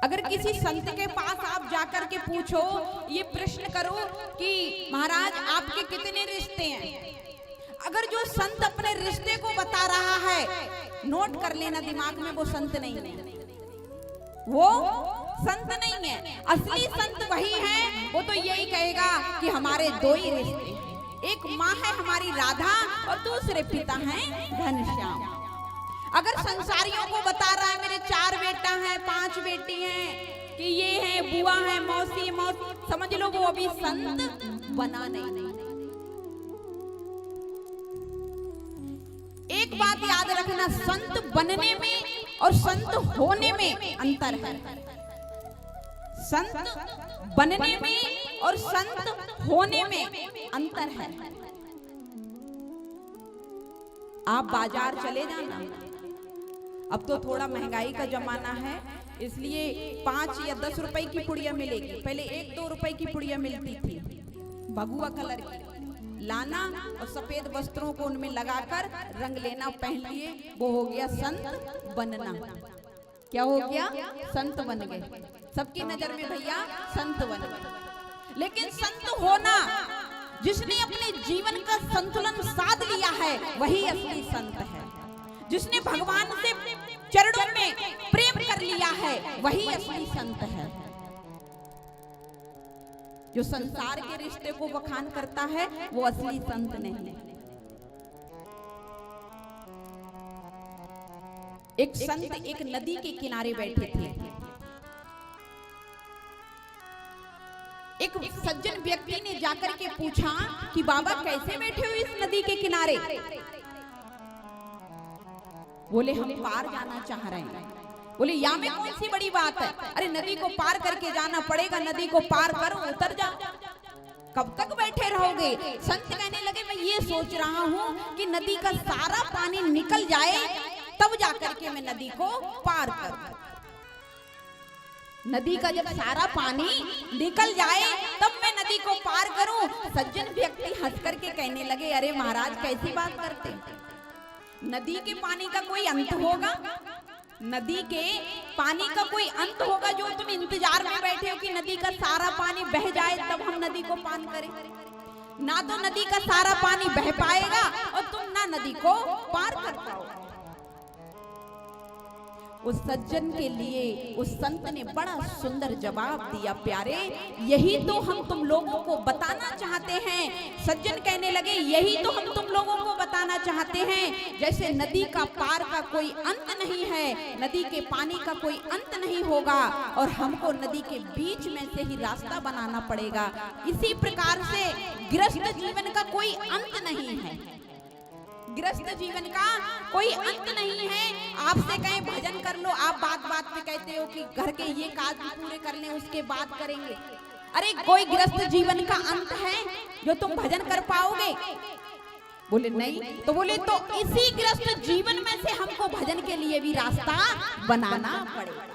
अगर किसी संत के पास आप जाकर के पूछो, ये प्रश्न करो कि महाराज आपके कितने रिश्ते हैं, अगर जो संत अपने रिश्ते को बता रहा है, नोट कर लेना दिमाग में, वो संत नहीं है, वो संत नहीं है। असली संत वही है, वो तो यही कहेगा कि हमारे दो ही रिश्ते हैं, एक माँ है हमारी राधा और दूसरे पिता हैं घनश्याम। अगर संसारियों को बता रहा है मेरे 4 बेटा हैं, 5 बेटी हैं, कि ये है बुआ है, मौसी, समझ लो वो अभी संत बना नहीं। एक बात याद रखना, संत बनने में और संत होने में अंतर है। संत बनने में और संत होने में अंतर है। आप बाजार चले जाना, अब तो थोड़ा महंगाई का जमाना है, इसलिए 5 या 10 रुपए की पुड़िया मिलेगी। पहले 1-2 रुपए की पुड़िया मिलती थी, भगुआ कलर की, लाना और सफेद वस्त्रों को उनमें लगाकर रंग लेना, पहन लिए, वो हो गया संत बनना। क्या हो गया? संत बन गए। सबकी नजर में भैया संत बन गए। लेकिन संत होना, जिसने अपने जीवन का संतुलन साध लिया है, वही असली संत है। जिसने भगवान से चरणों में प्रेम कर लिया है, वही असली संत है। जो संसार के रिश्ते को बखान करता है, वो असली संत नहीं है। एक संत एक नदी के किनारे बैठे थे। एक सज्जन व्यक्ति ने जाकर के पूछा कि बाबा कैसे बैठे हो इस नदी के किनारे? बोले हम पार जाना चाह रहे हैं। बोले या में कौन सी बड़ी बात है, अरे नदी को पार करके जाना पड़ेगा, नदी को पार करो, उतर जाओ। कब तक बैठे रहोगे? संत कहने लगे मैं ये सोच रहा हूँ कि नदी का सारा पानी निकल जाए, तब जाकर के मैं नदी को पार करूं। नदी का जब सारा पानी निकल जाए तब मैं नदी को पार करूं। सज्जन व्यक्ति हंस करके कहने लगे अरे महाराज कैसी बात करते, नदी के पानी का कोई अंत होगा? नदी के पानी का कोई अंत होगा जो तुम इंतजार में बैठे हो कि नदी का सारा पानी बह जाए तब हम नदी को पार करें? ना तो नदी का सारा पानी बह पाएगा और तुम ना नदी को पार कर पाओगे। उस सज्जन के लिए उस संत ने बड़ा सुंदर जवाब दिया, प्यारे यही तो हम तुम लोगों को बताना चाहते हैं। सज्जन कहने लगे यही तो हम तुम लोगों को बताना चाहते हैं, जैसे नदी का पार का कोई अंत नहीं है, नदी के पानी का कोई अंत नहीं होगा और हमको नदी के बीच में से ही रास्ता बनाना पड़ेगा। इसी प्रकार से गृहस्थ जीवन का कोई अंत नहीं है, गृहस्थ जीवन का कोई अंत नहीं है। आपसे कहें भजन कर लो, आप बात बात पे कहते हो कि घर के ये काज पूरे कर लें उसके बाद करेंगे। अरे कोई गृहस्थ जीवन का अंत है जो तुम भजन कर पाओगे? बोले नहीं। तो बोले तो इसी गृहस्थ जीवन में से हमको भजन के लिए भी रास्ता बनाना पड़ेगा।